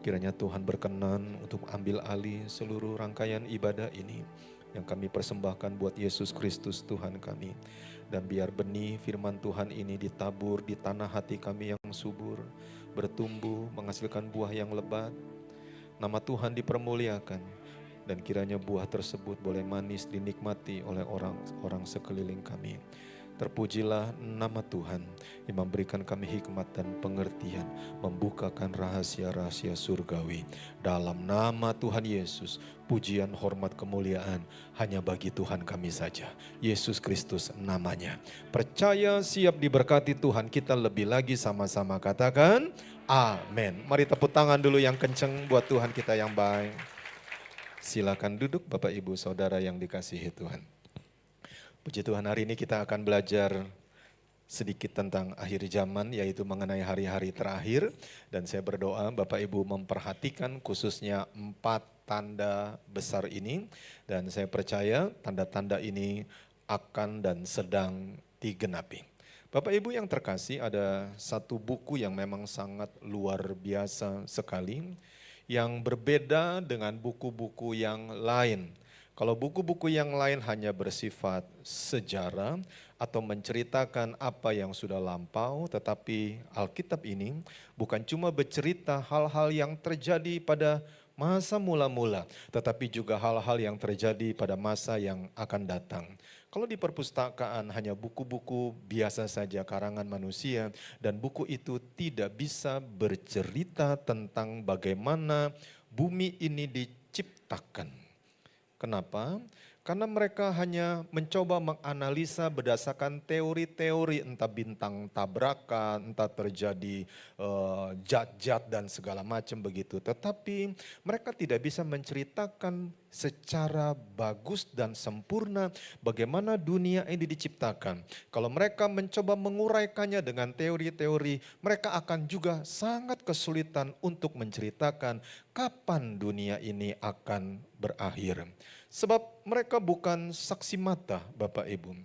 Kiranya Tuhan berkenan untuk ambil alih seluruh rangkaian ibadah ini yang kami persembahkan buat Yesus Kristus Tuhan kami. Dan biar benih firman Tuhan ini ditabur di tanah hati kami yang subur, bertumbuh, menghasilkan buah yang lebat. Nama Tuhan dipermuliakan, dan kiranya buah tersebut boleh manis dinikmati oleh orang-orang sekeliling kami. Terpujilah nama Tuhan yang memberikan kami hikmat dan pengertian, membukakan rahasia-rahasia surgawi. Dalam nama Tuhan Yesus, pujian, hormat, kemuliaan hanya bagi Tuhan kami saja. Yesus Kristus namanya. Percaya, siap diberkati Tuhan. Kita lebih lagi sama-sama katakan amin. Mari tepuk tangan dulu yang kenceng buat Tuhan kita yang baik. Silakan duduk Bapak Ibu Saudara yang dikasihi Tuhan. Puji Tuhan, hari ini kita akan belajar sedikit tentang akhir zaman, yaitu mengenai hari-hari terakhir. Dan saya berdoa Bapak Ibu memperhatikan khususnya 4 tanda besar ini. Dan saya percaya tanda-tanda ini akan dan sedang digenapi. Bapak Ibu yang terkasih, ada satu buku yang memang sangat luar biasa sekali, yang berbeda dengan buku-buku yang lain. Kalau buku-buku yang lain hanya bersifat sejarah atau menceritakan apa yang sudah lampau, tetapi Alkitab ini bukan cuma bercerita hal-hal yang terjadi pada masa mula-mula, tetapi juga hal-hal yang terjadi pada masa yang akan datang. Kalau di perpustakaan hanya buku-buku biasa saja karangan manusia, dan buku itu tidak bisa bercerita tentang bagaimana bumi ini diciptakan. Kenapa? Karena mereka hanya mencoba menganalisa berdasarkan teori-teori, entah bintang tabrakan, entah terjadi zat-zat dan segala macam begitu. Tetapi mereka tidak bisa menceritakan secara bagus dan sempurna bagaimana dunia ini diciptakan. Kalau mereka mencoba menguraikannya dengan teori-teori, mereka akan juga sangat kesulitan untuk menceritakan kapan dunia ini akan berakhir. Sebab mereka bukan saksi mata, Bapak Ibu.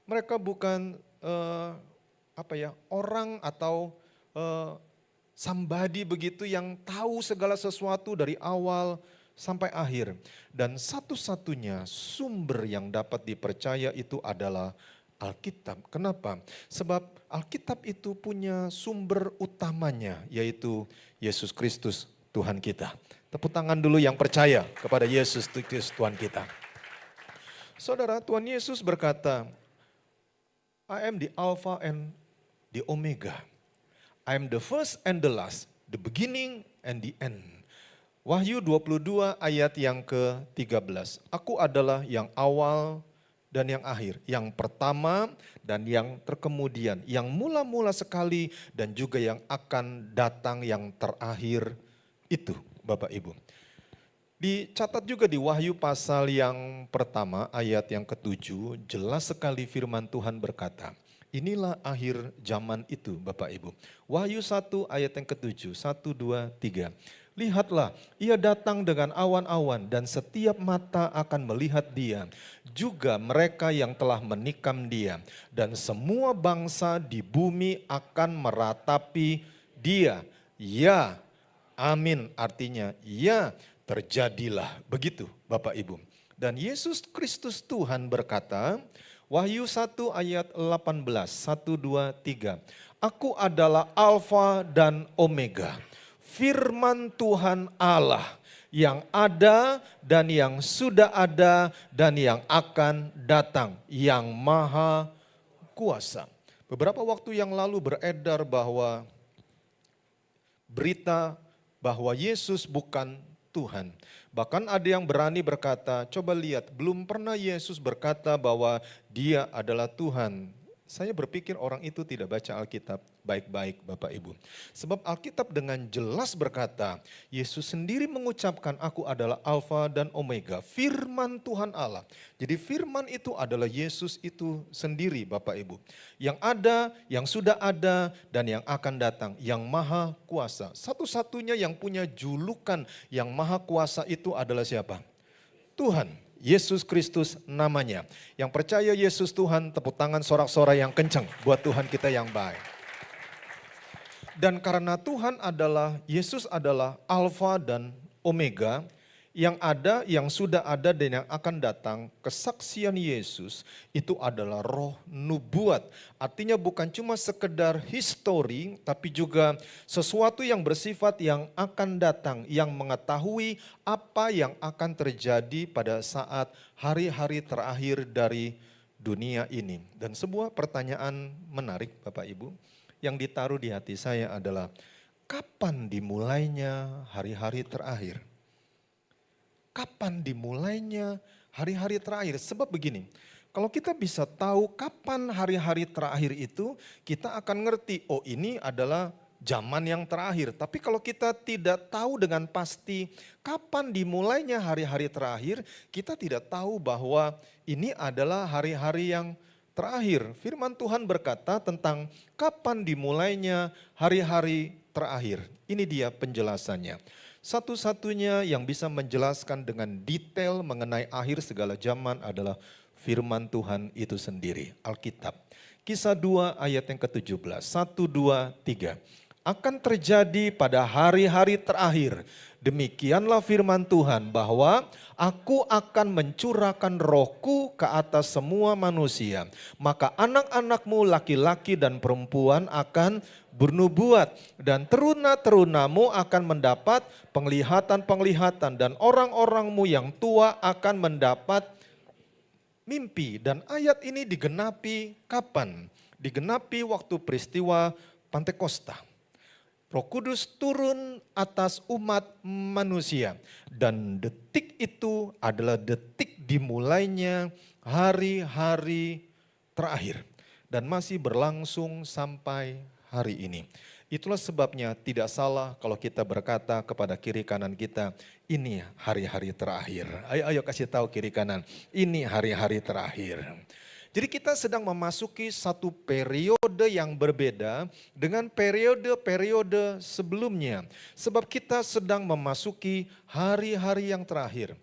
Mereka bukan orang atau somebody begitu yang tahu segala sesuatu dari awal sampai akhir. Dan satu-satunya sumber yang dapat dipercaya itu adalah Alkitab. Kenapa? Sebab Alkitab itu punya sumber utamanya, yaitu Yesus Kristus Tuhan kita. Tepuk tangan dulu yang percaya kepada Yesus Kristus Tuhan kita. Saudara, Tuhan Yesus berkata, I am the Alpha and the Omega. I am the first and the last, the beginning and the end. Wahyu 22 ayat yang ke-13. Aku adalah yang awal dan yang akhir, yang pertama dan yang terkemudian, yang mula-mula sekali dan juga yang akan datang yang terakhir itu, Bapak Ibu. Dicatat juga di Wahyu pasal yang pertama ayat yang ke-7, jelas sekali firman Tuhan berkata, inilah akhir zaman itu Bapak Ibu. Wahyu 1 ayat yang ke-7, 1, 2, 3. Lihatlah, ia datang dengan awan-awan dan setiap mata akan melihat dia. Juga mereka yang telah menikam dia. Dan semua bangsa di bumi akan meratapi dia. Ya, amin, artinya ya, terjadilah. Begitu Bapak Ibu. Dan Yesus Kristus Tuhan berkata, Wahyu 1 ayat 18, 1, 2, 3. Aku adalah Alfa dan Omega, firman Tuhan Allah yang ada dan yang sudah ada dan yang akan datang, yang maha kuasa. Beberapa waktu yang lalu beredar bahwa berita bahwa Yesus bukan Tuhan. Bahkan ada yang berani berkata, coba lihat, belum pernah Yesus berkata bahwa dia adalah Tuhan. Saya berpikir orang itu tidak baca Alkitab baik-baik Bapak Ibu. Sebab Alkitab dengan jelas berkata, Yesus sendiri mengucapkan aku adalah Alfa dan Omega, firman Tuhan Allah. Jadi firman itu adalah Yesus itu sendiri Bapak Ibu. Yang ada, yang sudah ada, dan yang akan datang, yang maha kuasa. Satu-satunya yang punya julukan yang maha kuasa itu adalah siapa? Tuhan. Yesus Kristus namanya. Yang percaya Yesus Tuhan, tepuk tangan sorak-sorai yang kencang buat Tuhan kita yang baik. Dan karena Yesus adalah Alfa dan Omega, yang ada, yang sudah ada dan yang akan datang, kesaksian Yesus itu adalah roh nubuat. Artinya bukan cuma sekedar histori, tapi juga sesuatu yang bersifat yang akan datang, yang mengetahui apa yang akan terjadi pada saat hari-hari terakhir dari dunia ini. Dan sebuah pertanyaan menarik Bapak Ibu, yang ditaruh di hati saya adalah, kapan dimulainya hari-hari terakhir? Kapan dimulainya hari-hari terakhir? Sebab begini, kalau kita bisa tahu kapan hari-hari terakhir itu, kita akan ngerti, oh ini adalah zaman yang terakhir. Tapi kalau kita tidak tahu dengan pasti kapan dimulainya hari-hari terakhir, kita tidak tahu bahwa ini adalah hari-hari yang terakhir. Firman Tuhan berkata tentang kapan dimulainya hari-hari terakhir. Ini dia penjelasannya. Satu-satunya yang bisa menjelaskan dengan detail mengenai akhir segala zaman adalah firman Tuhan itu sendiri, Alkitab. Kisah 2 ayat yang ke-17, 1, 2, 3. Akan terjadi pada hari-hari terakhir, demikianlah firman Tuhan, bahwa aku akan mencurahkan rohku ke atas semua manusia. Maka anak-anakmu laki-laki dan perempuan akan bernubuat, dan teruna-terunamu akan mendapat penglihatan-penglihatan, dan orang-orangmu yang tua akan mendapat mimpi. Dan ayat ini digenapi kapan? Digenapi waktu peristiwa Pantekosta. Roh Kudus turun atas umat manusia, dan detik itu adalah detik dimulainya hari-hari terakhir, dan masih berlangsung sampai hari ini. Itulah sebabnya tidak salah kalau kita berkata kepada kiri kanan kita, ini hari-hari terakhir. Ayo kasih tahu kiri kanan, ini hari-hari terakhir. Jadi kita sedang memasuki satu periode yang berbeda dengan periode-periode sebelumnya. Sebab kita sedang memasuki hari-hari yang terakhir.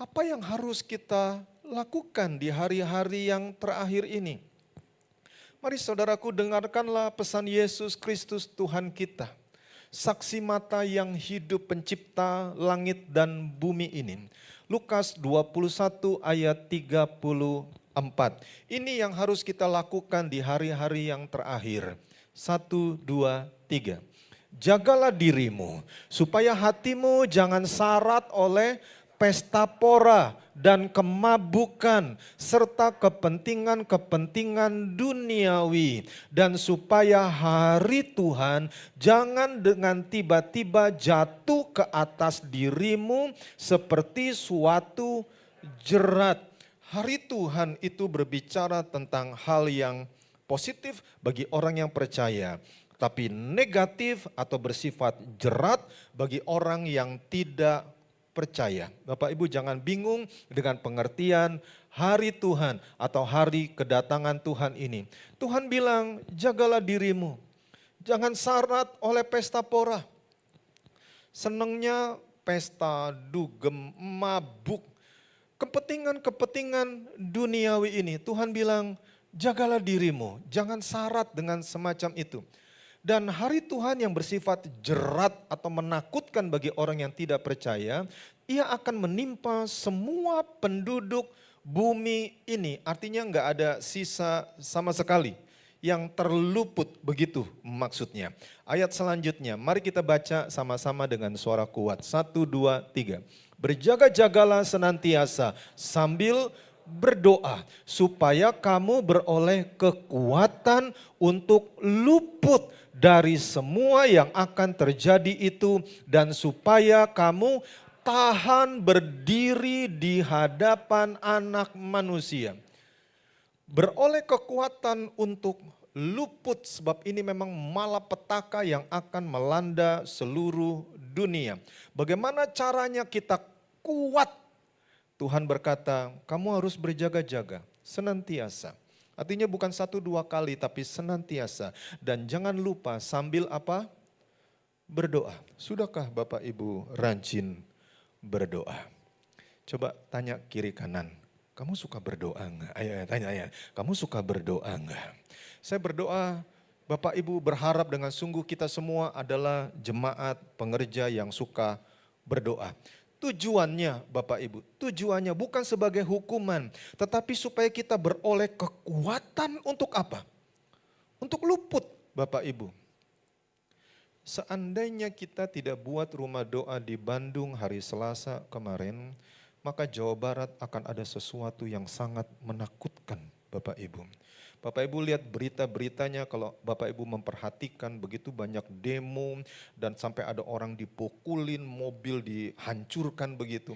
Apa yang harus kita lakukan di hari-hari yang terakhir ini? Mari saudaraku, dengarkanlah pesan Yesus Kristus Tuhan kita. Saksi mata yang hidup, pencipta langit dan bumi ini. Lukas 21 ayat 34. Ini yang harus kita lakukan di hari-hari yang terakhir. 1, 2, 3. Jagalah dirimu supaya hatimu jangan syarat oleh pesta pora dan kemabukan serta kepentingan-kepentingan duniawi, dan supaya hari Tuhan jangan dengan tiba-tiba jatuh ke atas dirimu seperti suatu jerat. Hari Tuhan itu berbicara tentang hal yang positif bagi orang yang percaya, tapi negatif atau bersifat jerat bagi orang yang tidak percaya. Bapak Ibu jangan bingung dengan pengertian hari Tuhan atau hari kedatangan Tuhan ini. Tuhan bilang, jagalah dirimu, jangan syarat oleh pesta pora. Senangnya pesta, dugem, mabuk, kepentingan-kepentingan duniawi ini. Tuhan bilang, jagalah dirimu, jangan syarat dengan semacam itu. Dan hari Tuhan yang bersifat jerat atau menakutkan bagi orang yang tidak percaya, ia akan menimpa semua penduduk bumi ini. Artinya enggak ada sisa sama sekali yang terluput, begitu maksudnya. Ayat selanjutnya, mari kita baca sama-sama dengan suara kuat. 1, 2, 3. Berjaga-jagalah senantiasa sambil berdoa supaya kamu beroleh kekuatan untuk luput dari semua yang akan terjadi itu, dan supaya kamu tahan berdiri di hadapan Anak Manusia. Beroleh kekuatan untuk luput, sebab ini memang malapetaka yang akan melanda seluruh dunia. Bagaimana caranya kita kuat? Tuhan berkata, kamu harus berjaga-jaga senantiasa. Artinya bukan 1-2 kali, tapi senantiasa. Dan jangan lupa sambil apa? Berdoa. Sudahkah Bapak Ibu rajin berdoa? Coba tanya kiri kanan, kamu suka berdoa enggak? Ayo tanya ya, kamu suka berdoa enggak? Saya berdoa Bapak Ibu berharap dengan sungguh kita semua adalah jemaat pengerja yang suka berdoa. Tujuannya Bapak Ibu, tujuannya bukan sebagai hukuman, tetapi supaya kita beroleh kekuatan untuk apa? Untuk luput Bapak Ibu. Seandainya kita tidak buat rumah doa di Bandung hari Selasa kemarin, maka Jawa Barat akan ada sesuatu yang sangat menakutkan Bapak Ibu. Bapak Ibu lihat berita-beritanya, kalau Bapak Ibu memperhatikan begitu banyak demo dan sampai ada orang dipukulin, mobil dihancurkan begitu.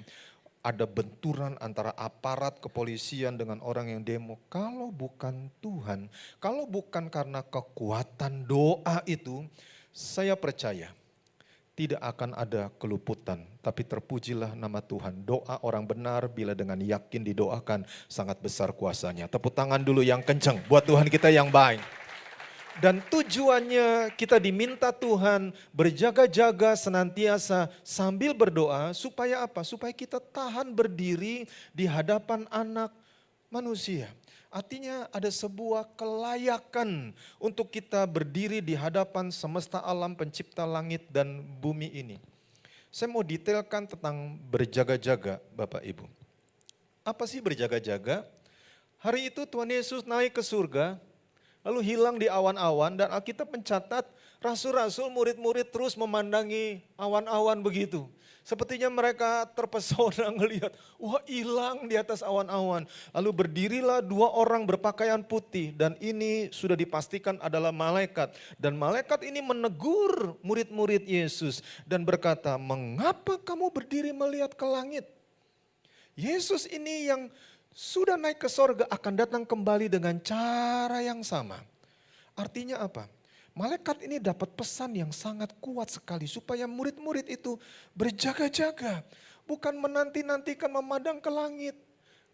Ada benturan antara aparat kepolisian dengan orang yang demo. Kalau bukan Tuhan, kalau bukan karena kekuatan doa itu, saya percaya tidak akan ada keluputan, tapi terpujilah nama Tuhan. Doa orang benar bila dengan yakin didoakan sangat besar kuasanya. Tepuk tangan dulu yang kencang buat Tuhan kita yang baik. Dan tujuannya kita diminta Tuhan berjaga-jaga senantiasa sambil berdoa supaya apa? Supaya kita tahan berdiri di hadapan anak manusia. Artinya ada sebuah kelayakan untuk kita berdiri di hadapan semesta alam pencipta langit dan bumi ini. Saya mau detailkan tentang berjaga-jaga Bapak Ibu. Apa sih berjaga-jaga? Hari itu Tuhan Yesus naik ke surga, lalu hilang di awan-awan dan Alkitab mencatat rasul-rasul murid-murid terus memandangi awan-awan begitu. Sepertinya mereka terpesona ngelihat, wah hilang di atas awan-awan. Lalu berdirilah dua orang berpakaian putih dan ini sudah dipastikan adalah malaikat. Dan malaikat ini menegur murid-murid Yesus dan berkata, mengapa kamu berdiri melihat ke langit? Yesus ini yang sudah naik ke sorga akan datang kembali dengan cara yang sama. Artinya apa? Malaikat ini dapat pesan yang sangat kuat sekali supaya murid-murid itu berjaga-jaga. Bukan menanti-nantikan memandang ke langit.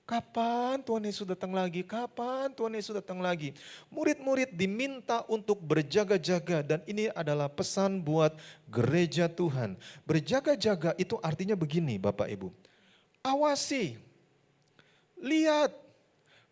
Kapan Tuhan Yesus datang lagi? Kapan Tuhan Yesus datang lagi? Murid-murid diminta untuk berjaga-jaga dan ini adalah pesan buat gereja Tuhan. Berjaga-jaga itu artinya begini Bapak Ibu. Awasi, lihat,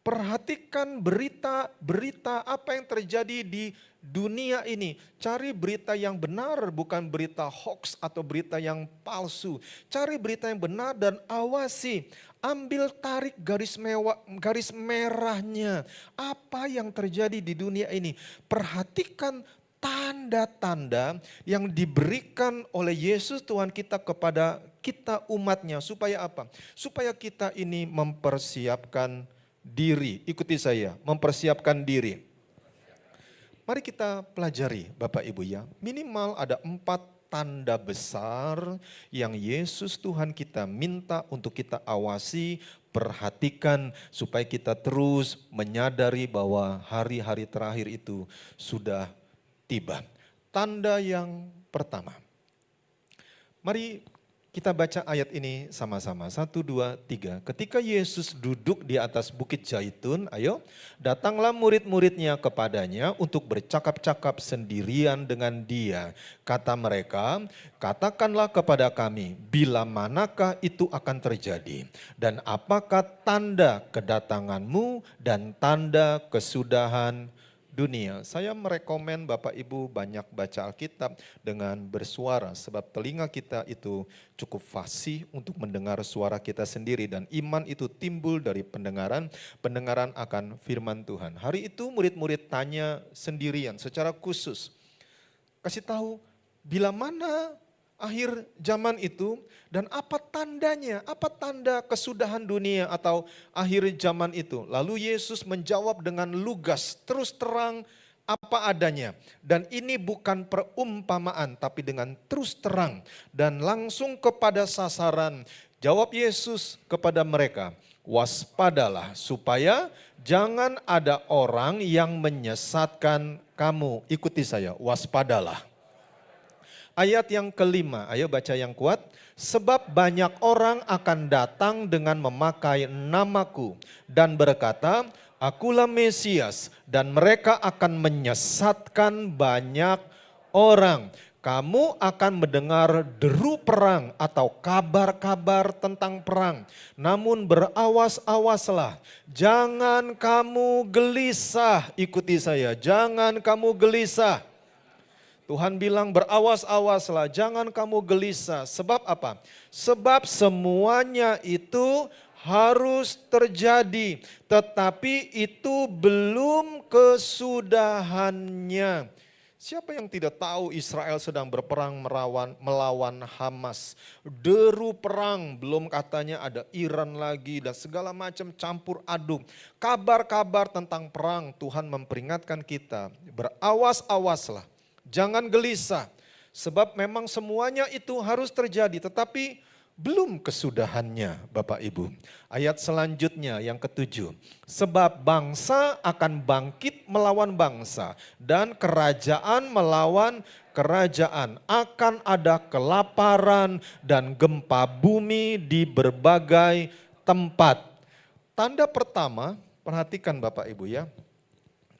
perhatikan berita-berita apa yang terjadi di dunia ini. Cari berita yang benar, bukan berita hoax atau berita yang palsu. Cari berita yang benar dan awasi. Ambil tarik garis merahnya. Apa yang terjadi di dunia ini. Perhatikan tanda-tanda yang diberikan oleh Yesus Tuhan kita kepada kita umatnya. Supaya apa? Supaya kita ini mempersiapkan diri. Ikuti saya, mempersiapkan diri. Mari kita pelajari Bapak Ibu ya. Minimal ada 4 tanda besar yang Yesus Tuhan kita minta untuk kita awasi, perhatikan supaya kita terus menyadari bahwa hari-hari terakhir itu sudah tiba. Tanda yang pertama. Mari kita baca ayat ini sama-sama. 1, 2, 3. Ketika Yesus duduk di atas bukit Zaitun, ayo, datanglah murid-muridnya kepadanya untuk bercakap-cakap sendirian dengan dia. Kata mereka, katakanlah kepada kami, bila manakah itu akan terjadi? Dan apakah tanda kedatanganmu dan tanda kesudahan dunia? Saya merekomen Bapak Ibu banyak baca Alkitab dengan bersuara sebab telinga kita itu cukup fasih untuk mendengar suara kita sendiri dan iman itu timbul dari pendengaran akan firman Tuhan. Hari itu murid-murid tanya sendirian secara khusus. Kasih tahu bila mana akhir zaman itu dan apa tandanya, apa tanda kesudahan dunia atau akhir zaman itu. Lalu Yesus menjawab dengan lugas, terus terang apa adanya. Dan ini bukan perumpamaan tapi dengan terus terang dan langsung kepada sasaran. Jawab Yesus kepada mereka, waspadalah supaya jangan ada orang yang menyesatkan kamu. Ikuti saya, waspadalah. Ayat yang kelima, ayo baca yang kuat. Sebab banyak orang akan datang dengan memakai namaku dan berkata, akulah Mesias, dan mereka akan menyesatkan banyak orang. Kamu akan mendengar deru perang atau kabar-kabar tentang perang. Namun berawas-awaslah, jangan kamu gelisah. Ikuti saya, jangan kamu gelisah. Tuhan bilang berawas-awaslah, jangan kamu gelisah. Sebab apa? Sebab semuanya itu harus terjadi, tetapi itu belum kesudahannya. Siapa yang tidak tahu Israel sedang berperang melawan Hamas. Deru perang, belum katanya ada Iran lagi dan segala macam campur aduk. Kabar-kabar tentang perang, Tuhan memperingatkan kita, berawas-awaslah, jangan gelisah. Sebab memang semuanya itu harus terjadi, tetapi belum kesudahannya Bapak Ibu. Ayat selanjutnya yang ketujuh. Sebab bangsa akan bangkit melawan bangsa dan kerajaan melawan kerajaan. Akan ada kelaparan dan gempa bumi di berbagai tempat. Tanda pertama, perhatikan Bapak Ibu ya.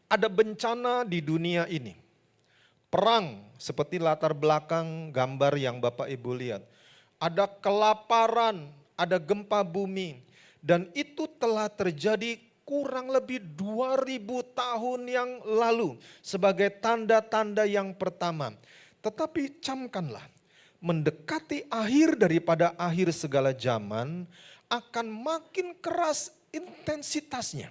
Ada bencana di dunia ini. Perang seperti latar belakang gambar yang Bapak Ibu lihat. Ada kelaparan, ada gempa bumi. Dan itu telah terjadi kurang lebih 2000 tahun yang lalu sebagai tanda-tanda yang pertama. Tetapi camkanlah, mendekati akhir daripada akhir segala zaman akan makin keras intensitasnya.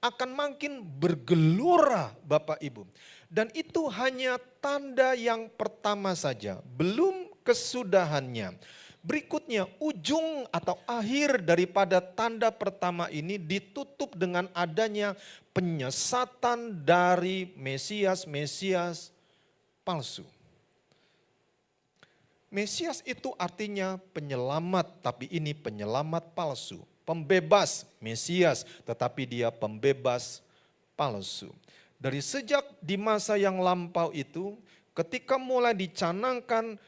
Akan makin bergelora Bapak Ibu. Dan itu hanya tanda yang pertama saja, belum kesudahannya. Berikutnya ujung atau akhir daripada tanda pertama ini ditutup dengan adanya penyesatan dari Mesias palsu. Mesias itu artinya penyelamat, tapi ini penyelamat palsu. Pembebas, Mesias, tetapi dia pembebas palsu. Dari sejak di masa yang lampau itu, ketika mulai dicanangkan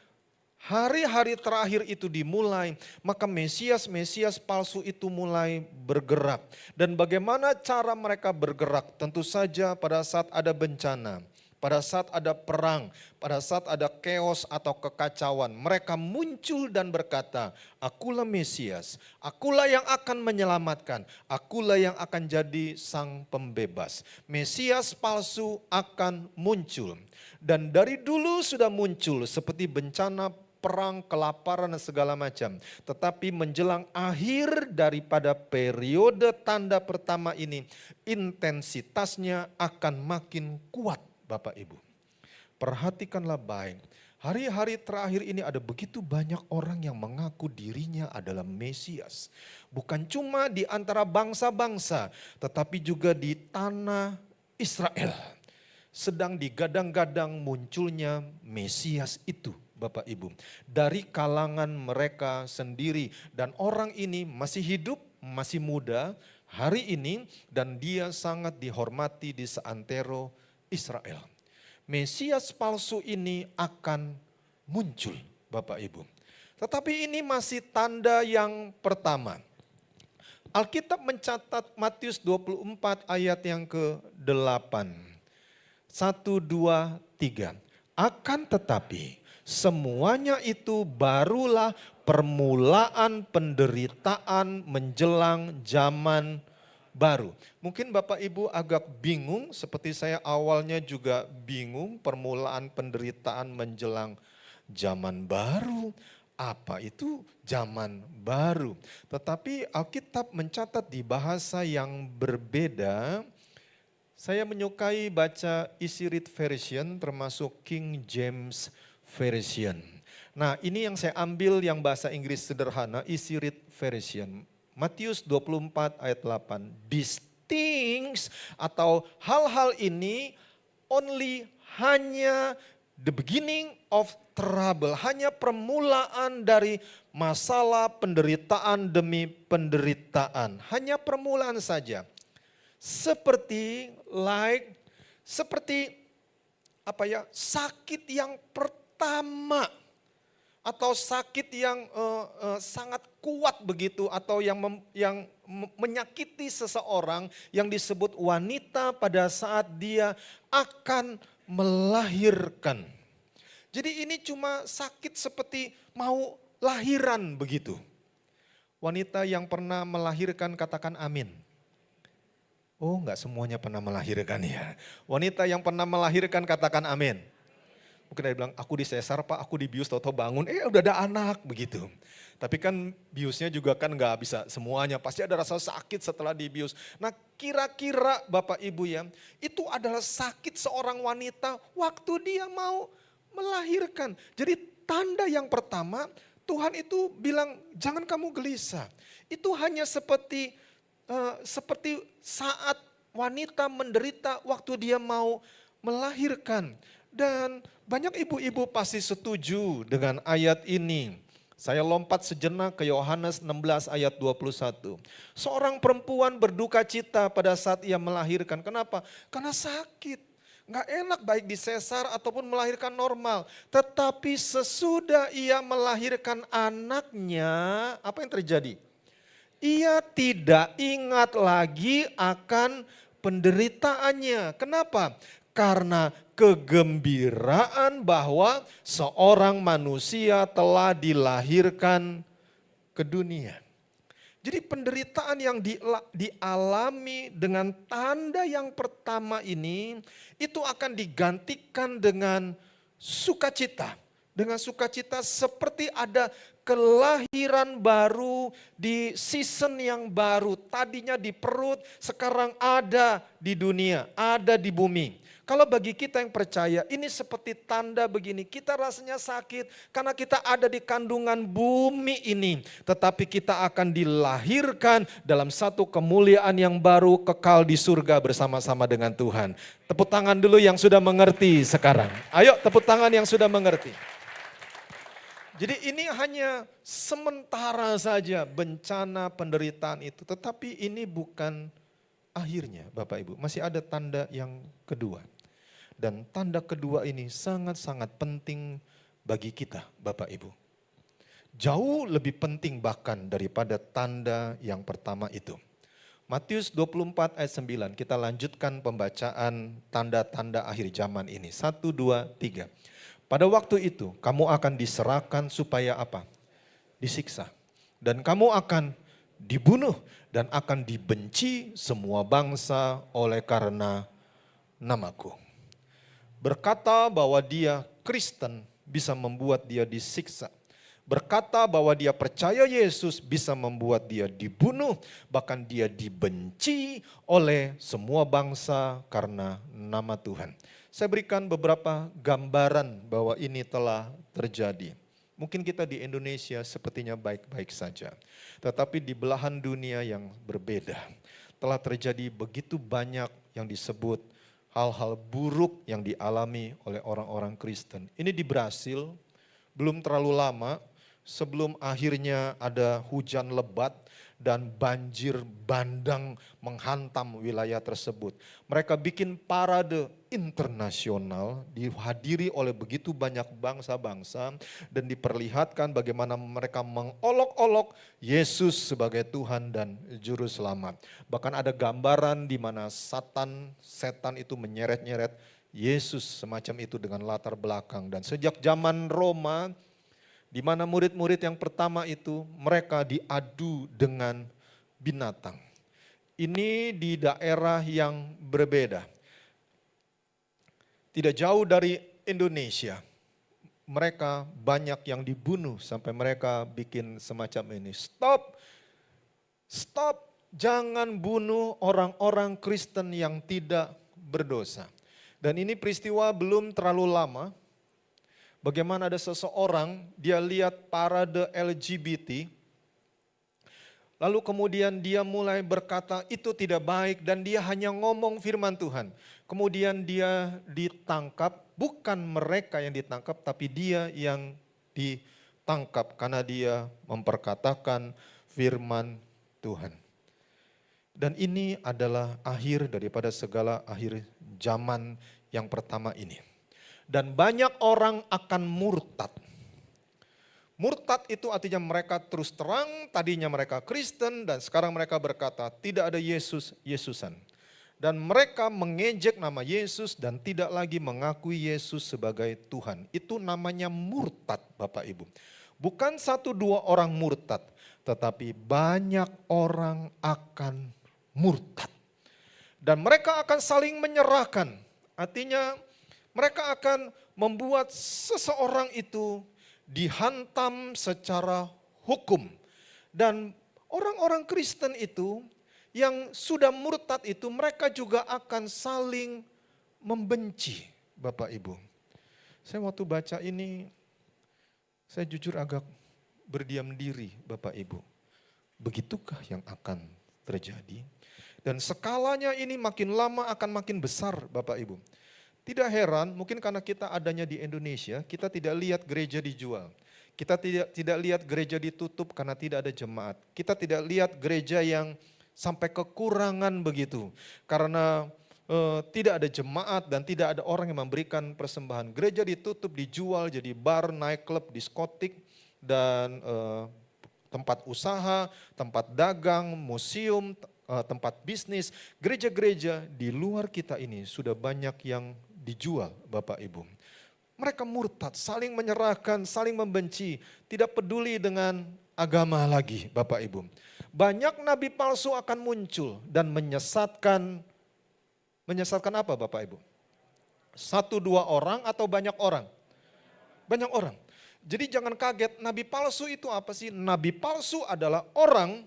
hari-hari terakhir itu dimulai, maka Mesias palsu itu mulai bergerak. Dan bagaimana cara mereka bergerak? Tentu saja pada saat ada bencana, pada saat ada perang, pada saat ada chaos atau kekacauan, mereka muncul dan berkata, akulah Mesias, akulah yang akan menyelamatkan, akulah yang akan jadi sang pembebas. Mesias palsu akan muncul. Dan dari dulu sudah muncul seperti bencana perang, kelaparan dan segala macam. Tetapi menjelang akhir daripada periode tanda pertama ini, intensitasnya akan makin kuat Bapak Ibu. Perhatikanlah baik, hari-hari terakhir ini ada begitu banyak orang yang mengaku dirinya adalah Mesias. Bukan cuma di antara bangsa-bangsa, tetapi juga di tanah Israel. Sedang digadang-gadang munculnya Mesias itu. Bapak Ibu, dari kalangan mereka sendiri, dan orang ini masih hidup, masih muda hari ini, dan dia sangat dihormati di seantero Israel. Mesias palsu ini akan muncul Bapak Ibu. Tetapi ini masih tanda yang pertama. Alkitab mencatat Matius 24 ayat yang ke-8. 1, 2, 3. Akan tetapi semuanya itu barulah permulaan penderitaan menjelang zaman baru. Mungkin Bapak Ibu agak bingung, seperti saya awalnya juga bingung, permulaan penderitaan menjelang zaman baru. Apa itu zaman baru? Tetapi Alkitab mencatat di bahasa yang berbeda. Saya menyukai baca Easy Read Version termasuk King James Version. Nah, ini yang saya ambil yang bahasa Inggris sederhana, Easy Read Version. Matius 24 ayat 8. These things atau hal-hal ini only hanya the beginning of trouble. Hanya permulaan dari masalah penderitaan demi penderitaan. Hanya permulaan saja. Seperti sakit yang pertama atau sakit yang sangat kuat begitu, atau yang menyakiti seseorang yang disebut wanita pada saat dia akan melahirkan. Jadi ini cuma sakit seperti mau lahiran begitu. Wanita yang pernah melahirkan katakan amin. Oh enggak semuanya pernah melahirkan ya. Wanita yang pernah melahirkan katakan amin. Mungkin dia bilang, aku disesar pak, aku dibius, tau-tau bangun, udah ada anak begitu. Tapi kan biusnya juga kan gak bisa semuanya, pasti ada rasa sakit setelah dibius. Nah kira-kira Bapak Ibu ya, itu adalah sakit seorang wanita waktu dia mau melahirkan. Jadi tanda yang pertama, Tuhan itu bilang jangan kamu gelisah. Itu hanya seperti saat wanita menderita waktu dia mau melahirkan. Dan banyak ibu-ibu pasti setuju dengan ayat ini. Saya lompat sejenak ke Yohanes 16 ayat 21. Seorang perempuan berduka cita pada saat ia melahirkan. Kenapa? Karena sakit. Nggak enak baik disesar ataupun melahirkan normal. Tetapi sesudah ia melahirkan anaknya, apa yang terjadi? Ia tidak ingat lagi akan penderitaannya. Kenapa? Karena kegembiraan bahwa seorang manusia telah dilahirkan ke dunia. Jadi penderitaan yang dialami dengan tanda yang pertama ini, itu akan digantikan dengan sukacita. Dengan sukacita seperti ada kelahiran baru di season yang baru. Tadinya di perut, sekarang ada di dunia, ada di bumi. Kalau bagi kita yang percaya, ini seperti tanda begini, kita rasanya sakit karena kita ada di kandungan bumi ini. Tetapi kita akan dilahirkan dalam satu kemuliaan yang baru, kekal di surga bersama-sama dengan Tuhan. Tepuk tangan dulu yang sudah mengerti sekarang. Ayo tepuk tangan yang sudah mengerti. Jadi ini hanya sementara saja bencana penderitaan itu. Tetapi ini bukan akhirnya Bapak Ibu, masih ada tanda yang kedua. Dan tanda kedua ini sangat-sangat penting bagi kita Bapak Ibu. Jauh lebih penting bahkan daripada tanda yang pertama itu. Matius 24 ayat 9, kita lanjutkan pembacaan tanda-tanda akhir zaman ini. 1, 2, 3. Pada waktu itu kamu akan diserahkan supaya apa? Disiksa. Dan kamu akan dibunuh dan akan dibenci semua bangsa oleh karena namaku. Berkata bahwa dia Kristen bisa membuat dia disiksa. Berkata bahwa dia percaya Yesus bisa membuat dia dibunuh, bahkan dia dibenci oleh semua bangsa karena nama Tuhan. Saya berikan beberapa gambaran bahwa ini telah terjadi. Mungkin kita di Indonesia sepertinya baik-baik saja. Tetapi di belahan dunia yang berbeda telah terjadi begitu banyak yang disebut hal-hal buruk yang dialami oleh orang-orang Kristen. Ini di Brasil, belum terlalu lama sebelum akhirnya ada hujan lebat dan banjir bandang menghantam wilayah tersebut. Mereka bikin parade internasional dihadiri oleh begitu banyak bangsa-bangsa dan diperlihatkan bagaimana mereka mengolok-olok Yesus sebagai Tuhan dan Juru Selamat. Bahkan ada gambaran di mana setan itu menyeret-nyeret Yesus semacam itu dengan latar belakang. Dan sejak zaman Roma, di mana murid-murid yang pertama itu mereka diadu dengan binatang. Ini di daerah yang berbeda. Tidak jauh dari Indonesia. Mereka banyak yang dibunuh sampai mereka bikin semacam ini. Stop, jangan bunuh orang-orang Kristen yang tidak berdosa. Dan ini peristiwa belum terlalu lama. Bagaimana ada seseorang, dia lihat parade LGBT, lalu kemudian dia mulai berkata itu tidak baik dan dia hanya ngomong firman Tuhan. Kemudian dia ditangkap, bukan mereka yang ditangkap tapi dia yang ditangkap karena dia memperkatakan firman Tuhan. Dan ini adalah akhir daripada segala akhir zaman yang pertama ini. Dan banyak orang akan murtad. Murtad itu artinya mereka terus terang, tadinya mereka Kristen dan sekarang mereka berkata tidak ada Yesus, Yesusan. Dan mereka mengejek nama Yesus dan tidak lagi mengakui Yesus sebagai Tuhan. Itu namanya murtad Bapak Ibu. Bukan 1-2 orang murtad, tetapi banyak orang akan murtad. Dan mereka akan saling menyerahkan. Artinya mereka akan membuat seseorang itu dihantam secara hukum. Dan orang-orang Kristen itu yang sudah murtad itu mereka juga akan saling membenci Bapak Ibu. Saya waktu baca ini, saya jujur agak berdiam diri Bapak Ibu. Begitukah yang akan terjadi? Dan skalanya ini makin lama akan makin besar Bapak Ibu. Tidak heran, mungkin karena kita adanya di Indonesia, kita tidak lihat gereja dijual. Kita tidak lihat gereja ditutup karena tidak ada jemaat. Kita tidak lihat gereja yang sampai kekurangan begitu. Karena tidak ada jemaat dan tidak ada orang yang memberikan persembahan. Gereja ditutup, dijual jadi bar, nightclub, diskotik, dan tempat usaha, tempat dagang, museum, tempat bisnis. Gereja-gereja di luar kita ini sudah banyak yang dijual Bapak Ibu. Mereka murtad, saling menyerahkan, saling membenci, tidak peduli dengan agama lagi Bapak Ibu. Banyak nabi palsu akan muncul dan menyesatkan apa Bapak Ibu? 1-2 orang atau banyak orang? Banyak orang. Jadi jangan kaget, nabi palsu itu apa sih? Nabi palsu adalah orang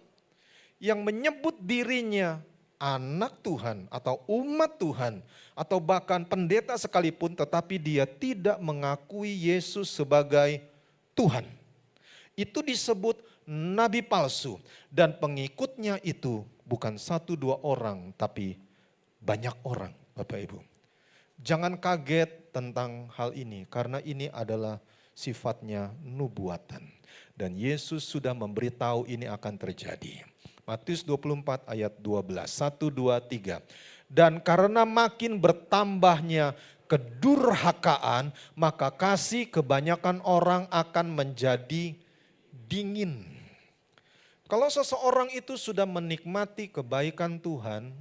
yang menyebut dirinya anak Tuhan atau umat Tuhan atau bahkan pendeta sekalipun, tetapi dia tidak mengakui Yesus sebagai Tuhan. Itu disebut nabi palsu, dan pengikutnya itu bukan 1-2 orang tapi banyak orang Bapak Ibu. Jangan kaget tentang hal ini karena ini adalah sifatnya nubuatan. Dan Yesus sudah memberitahu ini akan terjadi. Matius 24 ayat 12, 1, 2, 3. Dan karena makin bertambahnya kedurhakaan, maka kasih kebanyakan orang akan menjadi dingin. Kalau seseorang itu sudah menikmati kebaikan Tuhan,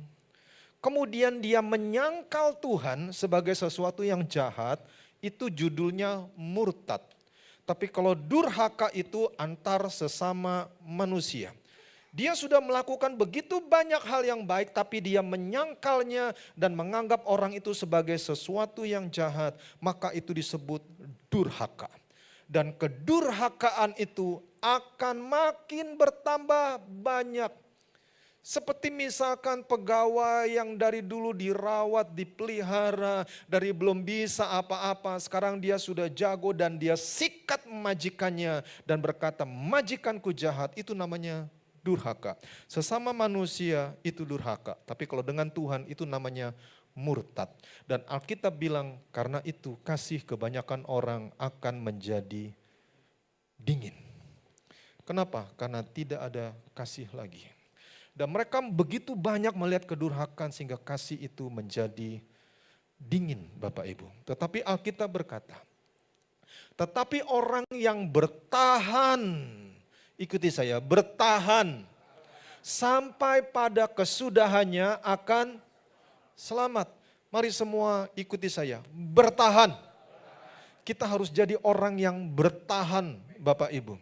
kemudian dia menyangkal Tuhan sebagai sesuatu yang jahat, itu judulnya murtad. Tapi kalau durhaka itu antar sesama manusia. Dia sudah melakukan begitu banyak hal yang baik, tapi dia menyangkalnya dan menganggap orang itu sebagai sesuatu yang jahat, maka itu disebut durhaka. Dan kedurhakaan itu akan makin bertambah banyak. Seperti misalkan pegawai yang dari dulu dirawat, dipelihara, dari belum bisa apa-apa, sekarang dia sudah jago dan dia sikat majikannya dan berkata, majikanku jahat, itu namanya durhaka. Sesama manusia itu durhaka, tapi kalau dengan Tuhan itu namanya murtad. Dan Alkitab bilang karena itu kasih kebanyakan orang akan menjadi dingin. Kenapa? Karena tidak ada kasih lagi. Dan mereka begitu banyak melihat kedurhakaan sehingga kasih itu menjadi dingin Bapak Ibu. Tetapi Alkitab berkata, tetapi orang yang bertahan, ikuti saya, bertahan sampai pada kesudahannya akan selamat. Mari semua ikuti saya, bertahan. Kita harus jadi orang yang bertahan Bapak Ibu.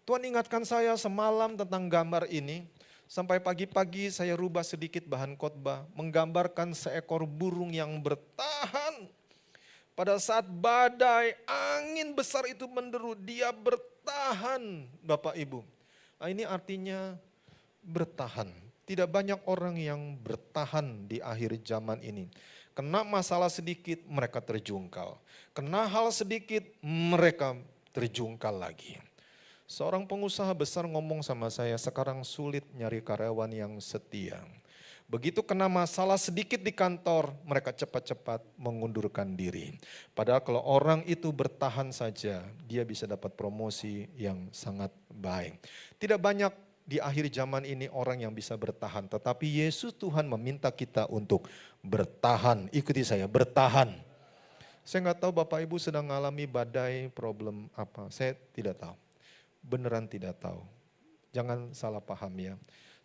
Tuhan ingatkan saya semalam tentang gambar ini. Sampai pagi-pagi saya rubah sedikit bahan khotbah, menggambarkan seekor burung yang bertahan. Pada saat badai, angin besar itu menderu, dia bertahan Bapak Ibu. Nah, ini artinya bertahan. Tidak banyak orang yang bertahan di akhir zaman ini. Kena masalah sedikit mereka terjungkal. Kena hal sedikit mereka terjungkal lagi. Seorang pengusaha besar ngomong sama saya, sekarang sulit nyari karyawan yang setia. Begitu kena masalah sedikit di kantor, mereka cepat-cepat mengundurkan diri. Padahal kalau orang itu bertahan saja, dia bisa dapat promosi yang sangat baik. Tidak banyak di akhir zaman ini orang yang bisa bertahan, tetapi Yesus Tuhan meminta kita untuk bertahan. Ikuti saya, bertahan. Saya nggak tahu Bapak Ibu sedang mengalami badai, problem apa, saya tidak tahu. Beneran tidak tahu. Jangan salah paham ya.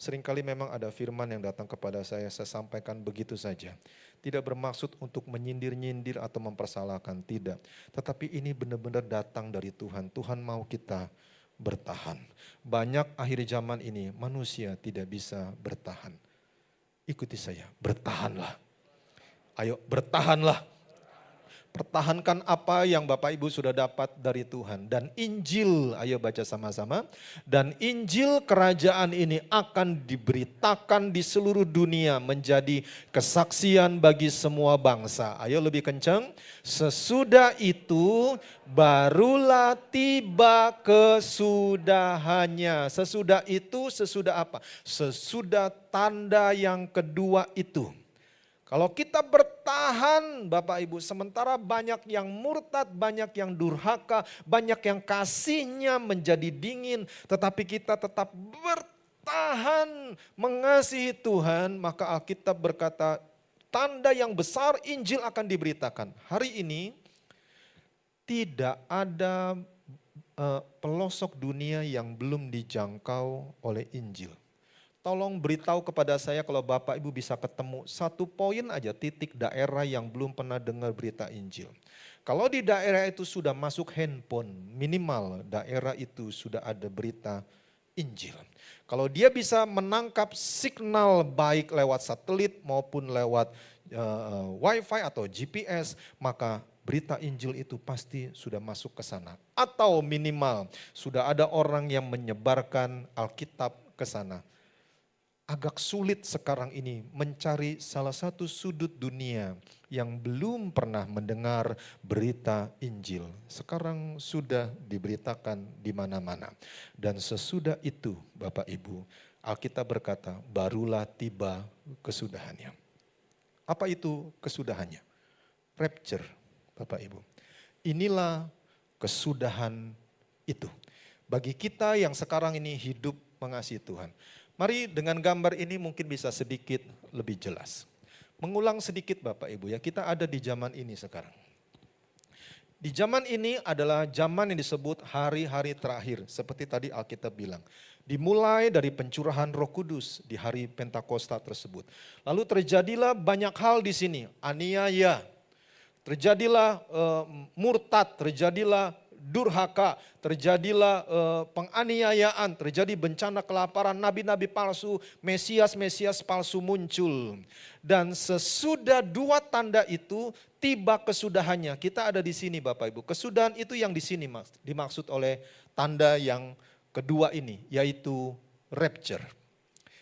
Seringkali memang ada firman yang datang kepada saya sampaikan begitu saja. Tidak bermaksud untuk menyindir-nyindir atau mempersalahkan, tidak. Tetapi ini benar-benar datang dari Tuhan. Tuhan mau kita bertahan. Banyak akhir zaman ini manusia tidak bisa bertahan. Ikuti saya, bertahanlah. Ayo bertahanlah. Pertahankan apa yang Bapak Ibu sudah dapat dari Tuhan. Dan Injil, ayo baca sama-sama. Dan Injil kerajaan ini akan diberitakan di seluruh dunia menjadi kesaksian bagi semua bangsa. Ayo lebih kencang. Sesudah itu barulah tiba kesudahannya. Sesudah itu, sesudah apa? Sesudah tanda yang kedua itu. Kalau kita bertahan Bapak Ibu, sementara banyak yang murtad, banyak yang durhaka, banyak yang kasihnya menjadi dingin, tetapi kita tetap bertahan mengasihi Tuhan, maka Alkitab berkata tanda yang besar Injil akan diberitakan. Hari ini tidak ada pelosok dunia yang belum dijangkau oleh Injil. Tolong beritahu kepada saya kalau Bapak Ibu bisa ketemu satu poin aja titik daerah yang belum pernah dengar berita Injil. Kalau di daerah itu sudah masuk handphone, minimal daerah itu sudah ada berita Injil. Kalau dia bisa menangkap signal baik lewat satelit maupun lewat wifi atau GPS, maka berita Injil itu pasti sudah masuk ke sana. Atau minimal sudah ada orang yang menyebarkan Alkitab ke sana. Agak sulit sekarang ini mencari salah satu sudut dunia yang belum pernah mendengar berita Injil. Sekarang sudah diberitakan di mana-mana. Dan sesudah itu Bapak Ibu, Alkitab berkata barulah tiba kesudahannya. Apa itu kesudahannya? Rapture Bapak Ibu. Inilah kesudahan itu. Bagi kita yang sekarang ini hidup mengasihi Tuhan. Mari dengan gambar ini mungkin bisa sedikit lebih jelas. Mengulang sedikit Bapak Ibu ya, kita ada di zaman ini sekarang. Di zaman ini adalah zaman yang disebut hari-hari terakhir. Seperti tadi Alkitab bilang. Dimulai dari pencurahan Roh Kudus di hari Pentakosta tersebut. Lalu terjadilah banyak hal di sini. Aniaya, terjadilah murtad, terjadilah durhaka, terjadilah penganiayaan, terjadi bencana kelaparan, nabi-nabi palsu, mesias-mesias palsu muncul. Dan sesudah dua tanda itu tiba kesudahannya. Kita ada di sini Bapak Ibu. Kesudahan itu yang di sini dimaksud oleh tanda yang kedua ini, yaitu rapture.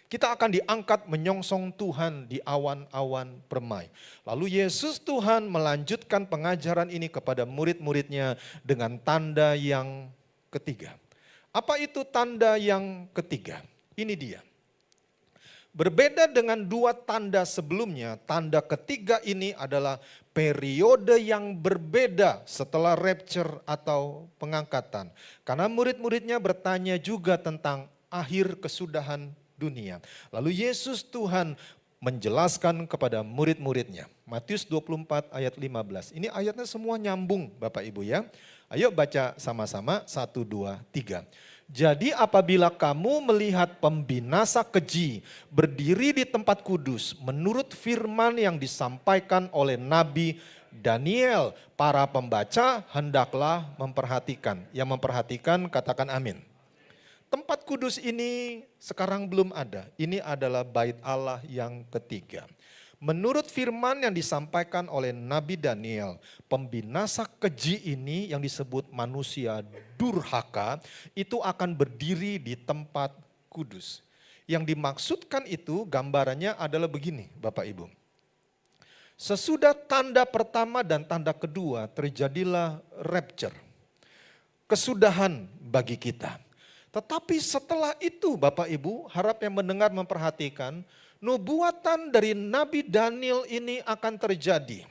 Kita akan diangkat menyongsong Tuhan di awan-awan permai. Lalu Yesus Tuhan melanjutkan pengajaran ini kepada murid-muridnya dengan tanda yang ketiga. Apa itu tanda yang ketiga? Ini dia. Berbeda dengan dua tanda sebelumnya, tanda ketiga ini adalah periode yang berbeda setelah rapture atau pengangkatan. Karena murid-muridnya bertanya juga tentang akhir kesudahan dunia. Lalu Yesus Tuhan menjelaskan kepada murid-muridnya. Matius 24 ayat 15. Ini ayatnya semua nyambung Bapak Ibu ya. Ayo baca sama-sama 1, 2, 3. Jadi apabila kamu melihat pembinasa keji berdiri di tempat kudus menurut firman yang disampaikan oleh Nabi Daniel, para pembaca hendaklah memperhatikan. Yang memperhatikan katakan amin. Tempat kudus ini sekarang belum ada. Ini adalah bait Allah yang ketiga. Menurut firman yang disampaikan oleh Nabi Daniel, pembinasa keji ini yang disebut manusia durhaka itu akan berdiri di tempat kudus. Yang dimaksudkan itu gambarannya adalah begini Bapak Ibu. Sesudah tanda pertama dan tanda kedua terjadilah rapture. Kesudahan bagi kita. Tetapi setelah itu Bapak Ibu, harap yang mendengar memperhatikan, nubuatan dari Nabi Daniel ini akan terjadi.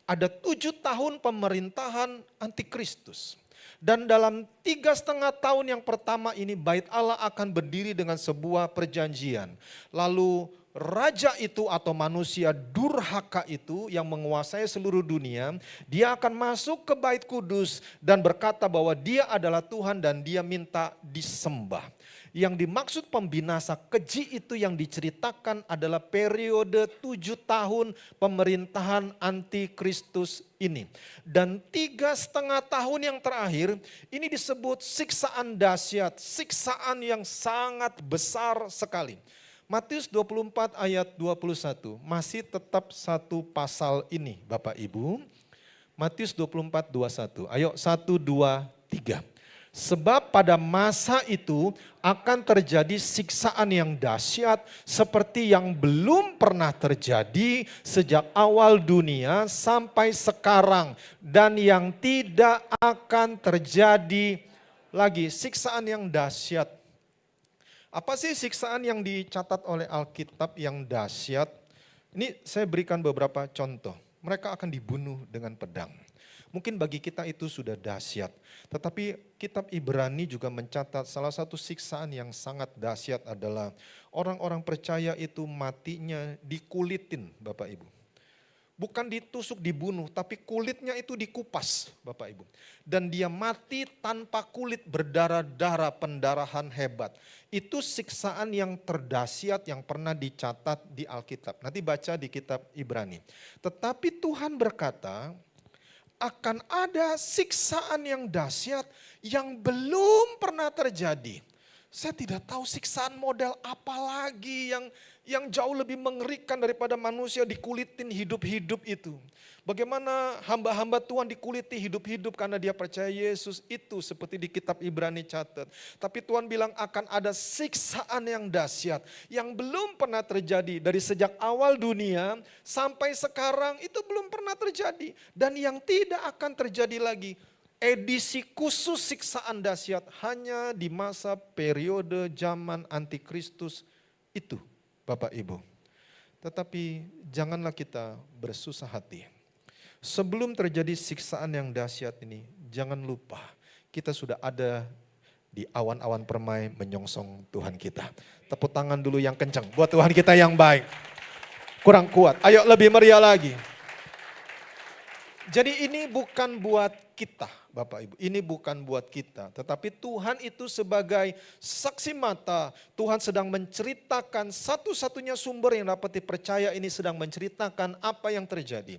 Ada 7 tahun pemerintahan antikristus. Dan dalam 3,5 tahun yang pertama ini bait Allah akan berdiri dengan sebuah perjanjian. Lalu raja itu atau manusia durhaka itu yang menguasai seluruh dunia, dia akan masuk ke bait kudus dan berkata bahwa dia adalah Tuhan dan dia minta disembah. Yang dimaksud pembinasa keji itu yang diceritakan adalah periode 7 tahun pemerintahan antikristus ini. Dan 3,5 tahun yang terakhir ini disebut siksaan dahsyat, siksaan yang sangat besar sekali. Matius 24 ayat 21 masih tetap satu pasal ini Bapak Ibu. Matius 24, 21. Ayo 1, 2, 3. Sebab pada masa itu akan terjadi siksaan yang dahsyat seperti yang belum pernah terjadi sejak awal dunia sampai sekarang. Dan yang tidak akan terjadi lagi, siksaan yang dahsyat. Apa sih siksaan yang dicatat oleh Alkitab yang dahsyat? Ini saya berikan beberapa contoh. Mereka akan dibunuh dengan pedang. Mungkin bagi kita itu sudah dahsyat. Tetapi kitab Ibrani juga mencatat salah satu siksaan yang sangat dahsyat adalah orang-orang percaya itu matinya dikulitin Bapak Ibu. Bukan ditusuk dibunuh, tapi kulitnya itu dikupas Bapak Ibu. Dan dia mati tanpa kulit, berdarah-darah, pendarahan hebat. Itu siksaan yang terdahsyat yang pernah dicatat di Alkitab. Nanti baca di kitab Ibrani. Tetapi Tuhan berkata akan ada siksaan yang dahsyat yang belum pernah terjadi. Saya tidak tahu siksaan model apa lagi yang jauh lebih mengerikan daripada manusia dikulitin hidup-hidup itu. Bagaimana hamba-hamba Tuhan dikuliti hidup-hidup karena dia percaya Yesus itu seperti di kitab Ibrani catat. Tapi Tuhan bilang akan ada siksaan yang dahsyat yang belum pernah terjadi dari sejak awal dunia sampai sekarang itu belum pernah terjadi. Dan yang tidak akan terjadi lagi. Edisi khusus siksaan dahsyat hanya di masa periode zaman antikristus itu Bapak Ibu. Tetapi janganlah kita bersusah hati. Sebelum terjadi siksaan yang dahsyat ini, jangan lupa kita sudah ada di awan-awan permai menyongsong Tuhan kita. Tepuk tangan dulu yang kencang buat Tuhan kita yang baik. Kurang kuat, ayo lebih meriah lagi. Jadi ini bukan buat kita Bapak Ibu, ini bukan buat kita. Tetapi Tuhan itu sebagai saksi mata, Tuhan sedang menceritakan satu-satunya sumber yang dapat dipercaya ini sedang menceritakan apa yang terjadi.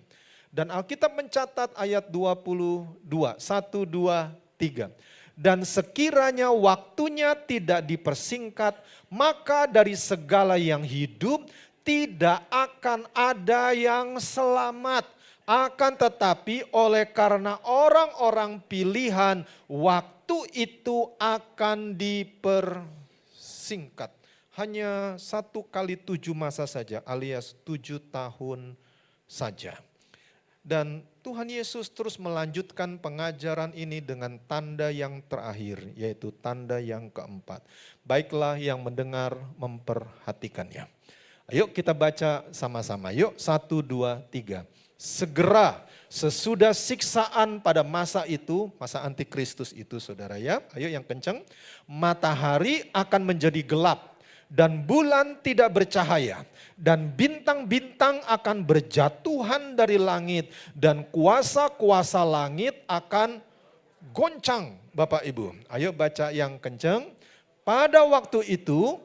Dan Alkitab mencatat ayat 22, 1, 2, 3. Dan sekiranya waktunya tidak dipersingkat, maka dari segala yang hidup tidak akan ada yang selamat. Akan tetapi oleh karena orang-orang pilihan, waktu itu akan dipersingkat. Hanya 1 kali 7 masa saja alias 7 tahun saja. Dan Tuhan Yesus terus melanjutkan pengajaran ini dengan tanda yang terakhir, yaitu tanda yang keempat. Baiklah yang mendengar memperhatikannya. Ayo kita baca sama-sama, yuk 1, 2, 3. Segera sesudah siksaan pada masa itu, masa antikristus itu saudara ya, ayo yang kencang. Matahari akan menjadi gelap dan bulan tidak bercahaya. Dan bintang-bintang akan berjatuhan dari langit dan kuasa-kuasa langit akan goncang Bapak Ibu. Ayo baca yang kencang. Pada waktu itu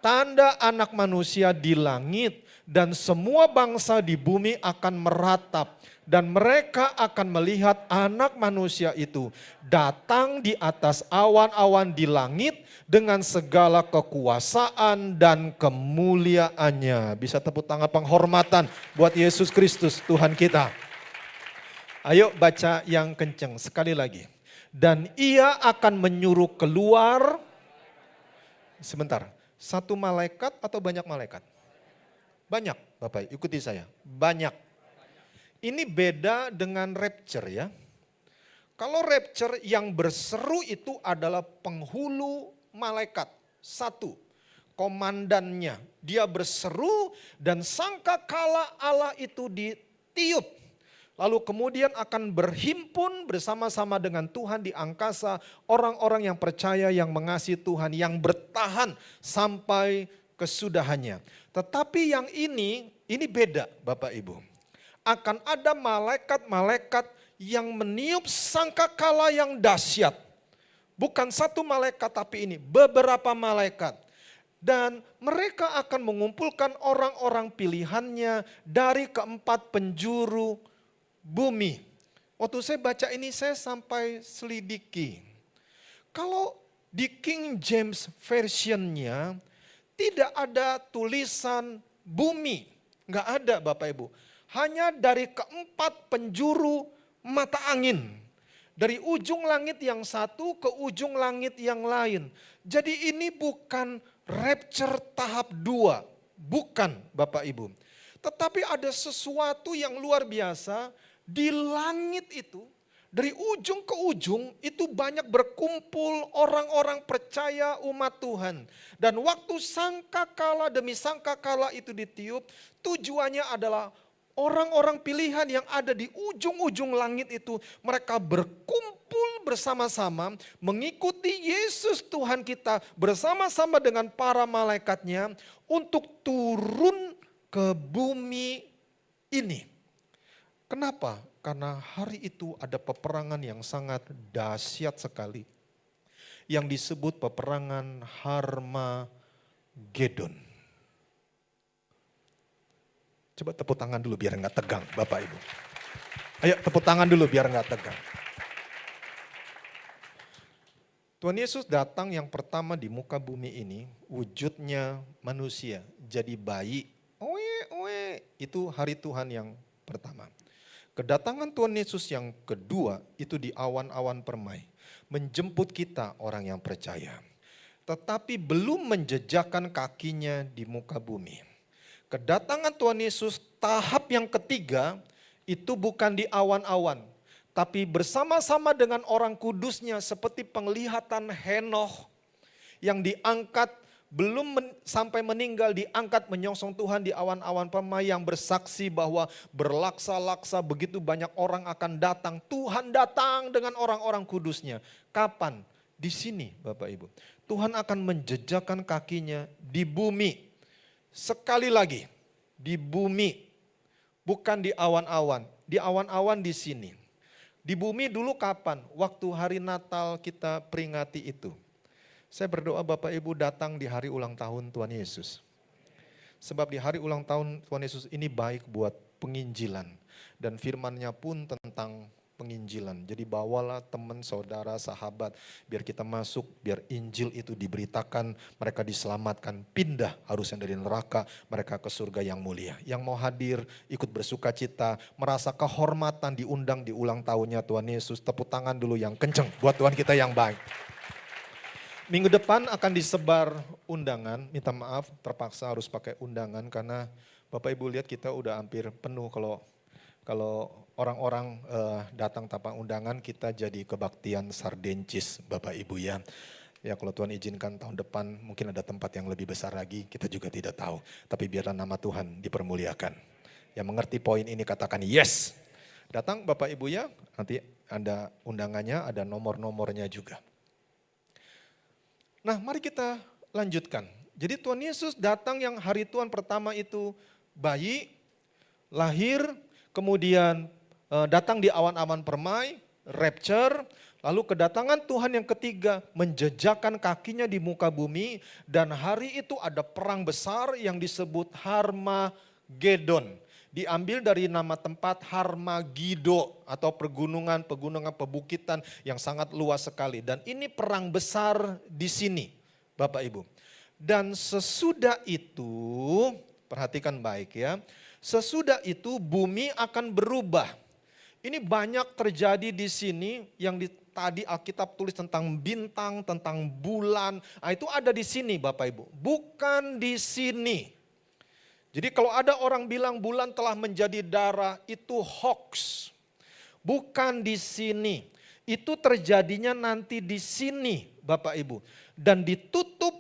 tanda anak manusia di langit dan semua bangsa di bumi akan meratap. Dan mereka akan melihat anak manusia itu datang di atas awan-awan di langit dengan segala kekuasaan dan kemuliaannya. Bisa tepuk tangan penghormatan buat Yesus Kristus Tuhan kita. Ayo baca yang kenceng sekali lagi. Dan ia akan menyuruh keluar, sebentar, satu malaikat atau banyak malaikat? Banyak Bapak, ikuti saya, banyak. Ini beda dengan rapture ya. Kalau rapture yang berseru itu adalah penghulu malaikat. Satu, komandannya. Dia berseru dan sangkakala Allah itu ditiup. Lalu kemudian akan berhimpun bersama-sama dengan Tuhan di angkasa. Orang-orang yang percaya, yang mengasihi Tuhan, yang bertahan sampai kesudahannya. Tetapi yang ini beda Bapak Ibu. Akan ada malaikat-malaikat yang meniup sangkakala yang dahsyat. Bukan satu malaikat tapi ini beberapa malaikat. Dan mereka akan mengumpulkan orang-orang pilihannya dari keempat penjuru bumi. Waktu saya baca ini saya sampai selidiki. Kalau di King James Version-nya tidak ada tulisan bumi. Nggak ada Bapak Ibu. Hanya dari keempat penjuru mata angin. Dari ujung langit yang satu ke ujung langit yang lain. Jadi ini bukan rapture tahap 2. Bukan Bapak Ibu. Tetapi ada sesuatu yang luar biasa di langit itu. Dari ujung ke ujung itu banyak berkumpul orang-orang percaya umat Tuhan. Dan waktu sangkakala demi sangkakala itu ditiup, tujuannya adalah orang-orang pilihan yang ada di ujung-ujung langit itu, mereka berkumpul bersama-sama mengikuti Yesus Tuhan kita bersama-sama dengan para malaikatnya untuk turun ke bumi ini. Kenapa? Karena hari itu ada peperangan yang sangat dahsyat sekali. Yang disebut peperangan Harmagedon. Coba tepuk tangan dulu biar nggak tegang Bapak Ibu. Ayo tepuk tangan dulu biar nggak tegang. Tuhan Yesus datang yang pertama di muka bumi ini, wujudnya manusia, jadi bayi. Itu hari Tuhan yang pertama. Kedatangan Tuhan Yesus yang kedua itu di awan-awan permai. Menjemput kita orang yang percaya. Tetapi belum menjejakkan kakinya di muka bumi. Kedatangan Tuhan Yesus tahap yang ketiga itu bukan di awan-awan. Tapi bersama-sama dengan orang kudusnya seperti penglihatan Henokh yang diangkat belum sampai meninggal diangkat menyongsong Tuhan di awan-awan permai yang bersaksi bahwa berlaksa-laksa begitu banyak orang akan datang. Tuhan datang dengan orang-orang kudusnya. Kapan? Di sini Bapak Ibu. Tuhan akan menjejakkan kakinya di bumi. Sekali lagi, di bumi. Bukan di awan-awan. Di awan-awan di sini. Di bumi dulu kapan? Waktu hari Natal kita peringati itu. Saya berdoa Bapak Ibu datang di hari ulang tahun Tuhan Yesus. Sebab di hari ulang tahun Tuhan Yesus ini baik buat penginjilan. Dan firman-Nya pun tentang penginjilan. Jadi bawalah teman, saudara, sahabat. Biar kita masuk, biar Injil itu diberitakan. Mereka diselamatkan, pindah harusnya dari neraka. Mereka ke surga yang mulia. Yang mau hadir, ikut bersuka cita. Merasa kehormatan diundang di ulang tahunnya Tuhan Yesus. Tepuk tangan dulu yang kenceng buat Tuhan kita yang baik. Minggu depan akan disebar undangan, minta maaf terpaksa harus pakai undangan karena Bapak Ibu lihat kita udah hampir penuh kalau orang-orang datang tanpa undangan kita jadi kebaktian sardencis Bapak Ibu ya. Ya kalau Tuhan izinkan tahun depan mungkin ada tempat yang lebih besar lagi kita juga tidak tahu. Tapi biarlah nama Tuhan dipermuliakan. Yang mengerti poin ini katakan yes. Datang Bapak Ibu ya, nanti ada undangannya, ada nomor-nomornya juga. Nah mari kita lanjutkan. Jadi Tuhan Yesus datang yang hari Tuhan pertama itu bayi, lahir, kemudian datang di awan-awan permai, rapture, lalu kedatangan Tuhan yang ketiga menjejakkan kakinya di muka bumi dan hari itu ada perang besar yang disebut Harmagedon. Diambil dari nama tempat Harmagido atau pegunungan pebukitan yang sangat luas sekali. Dan ini perang besar di sini Bapak Ibu. Dan sesudah itu, perhatikan baik ya. Sesudah itu bumi akan berubah. Ini banyak terjadi di sini yang tadi Alkitab tulis tentang bintang, tentang bulan. Nah, itu ada di sini Bapak Ibu. Bukan di sini. Jadi kalau ada orang bilang bulan telah menjadi darah itu hoax. Bukan di sini. Itu terjadinya nanti di sini Bapak Ibu. Dan ditutup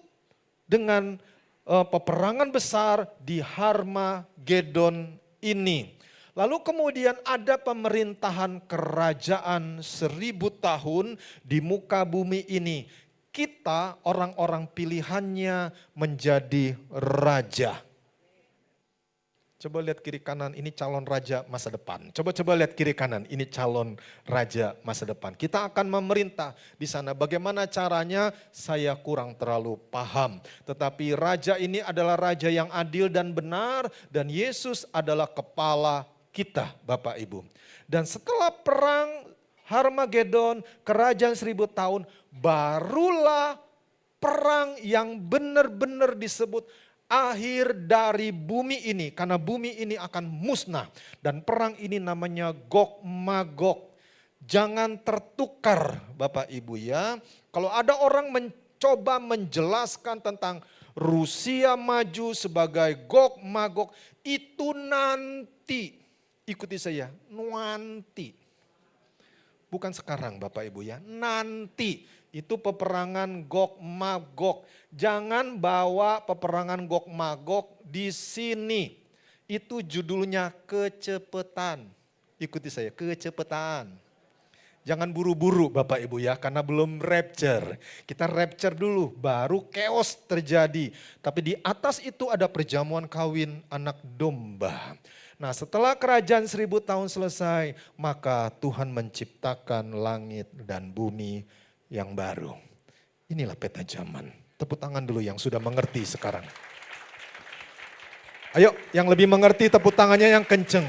dengan peperangan besar di Harmagedon ini. Lalu kemudian ada pemerintahan kerajaan 1000 tahun di muka bumi ini. kita orang-orang pilihannya menjadi raja. Coba lihat kiri kanan, ini calon raja masa depan. Coba lihat kiri kanan, ini calon raja masa depan. Kita akan memerintah di sana. Bagaimana caranya? Saya kurang terlalu paham. Tetapi raja ini adalah raja yang adil dan benar, dan Yesus adalah kepala kita, Bapak Ibu. Dan setelah perang Harmagedon, kerajaan 1000 tahun, barulah perang yang benar-benar disebut akhir dari bumi ini, karena bumi ini akan musnah. Dan perang ini namanya Gog Magog. Jangan tertukar Bapak Ibu ya. Kalau ada orang mencoba menjelaskan tentang Rusia maju sebagai Gog Magog, itu nanti, ikuti saya, nanti. Bukan sekarang Bapak Ibu ya, nanti. Itu peperangan Gog Magog. Jangan bawa peperangan Gog Magog di sini. Itu judulnya kecepatan. Ikuti saya, kecepatan. Jangan buru-buru Bapak Ibu ya, karena belum rapture. Kita rapture dulu, baru chaos terjadi. Tapi di atas itu ada perjamuan kawin anak domba. Nah setelah kerajaan 1000 tahun selesai, maka Tuhan menciptakan langit dan bumi yang baru. Inilah peta zaman. Tepuk tangan dulu yang sudah mengerti sekarang. Ayo yang lebih mengerti tepuk tangannya yang kenceng.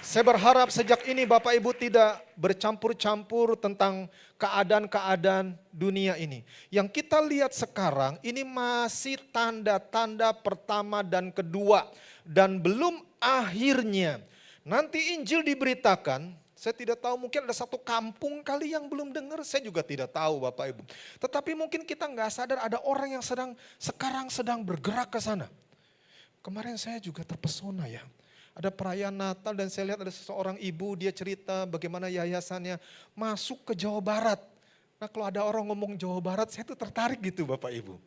Saya berharap sejak ini Bapak Ibu tidak bercampur-campur tentang keadaan-keadaan dunia ini. Yang kita lihat sekarang ini masih tanda-tanda pertama dan kedua. Dan belum akhirnya. Nanti Injil diberitakan. Saya tidak tahu, mungkin ada satu kampung kali yang belum dengar, saya juga tidak tahu Bapak Ibu. Tetapi mungkin kita nggak sadar ada orang yang sekarang sedang bergerak ke sana. Kemarin saya juga terpesona ya. Ada perayaan Natal dan saya lihat ada seseorang ibu, dia cerita bagaimana yayasannya masuk ke Jawa Barat. Nah kalau ada orang ngomong Jawa Barat, saya tuh tertarik gitu Bapak Ibu.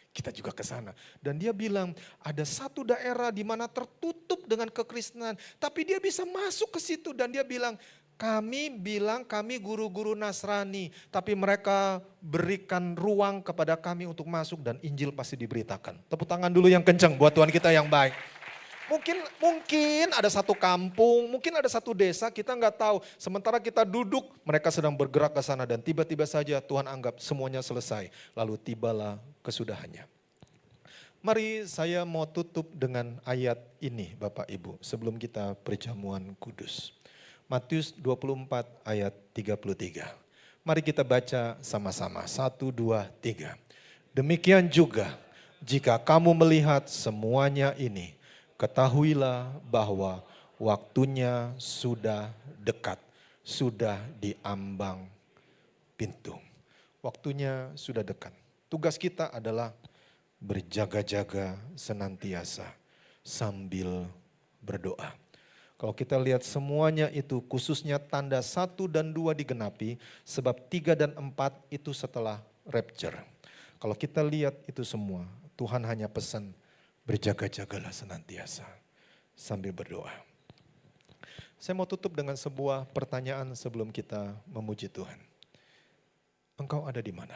Kita juga ke sana. Dan dia bilang ada satu daerah di mana tertutup dengan kekristenan. Tapi dia bisa masuk ke situ dan dia bilang kami guru-guru Nasrani. Tapi mereka berikan ruang kepada kami untuk masuk dan Injil pasti diberitakan. Tepuk tangan dulu yang kencang buat Tuhan kita yang baik. Mungkin ada satu kampung, mungkin ada satu desa, kita nggak tahu. Sementara kita duduk, mereka sedang bergerak ke sana dan tiba-tiba saja Tuhan anggap semuanya selesai. Lalu tibalah kesudahannya. Mari saya mau tutup dengan ayat ini Bapak Ibu sebelum kita perjamuan kudus. Matius 24 ayat 33. Mari kita baca sama-sama. 1, 2, 3. Demikian juga jika kamu melihat semuanya ini, ketahuilah bahwa waktunya sudah dekat, sudah di ambang pintu. Waktunya sudah dekat. Tugas kita adalah berjaga-jaga senantiasa sambil berdoa. Kalau kita lihat semuanya itu khususnya tanda 1 dan 2 digenapi, sebab 3 dan 4 itu setelah rapture. Kalau kita lihat itu semua, Tuhan hanya pesan, berjaga-jagalah senantiasa sambil berdoa. Saya mau tutup dengan sebuah pertanyaan sebelum kita memuji Tuhan. Engkau ada di mana?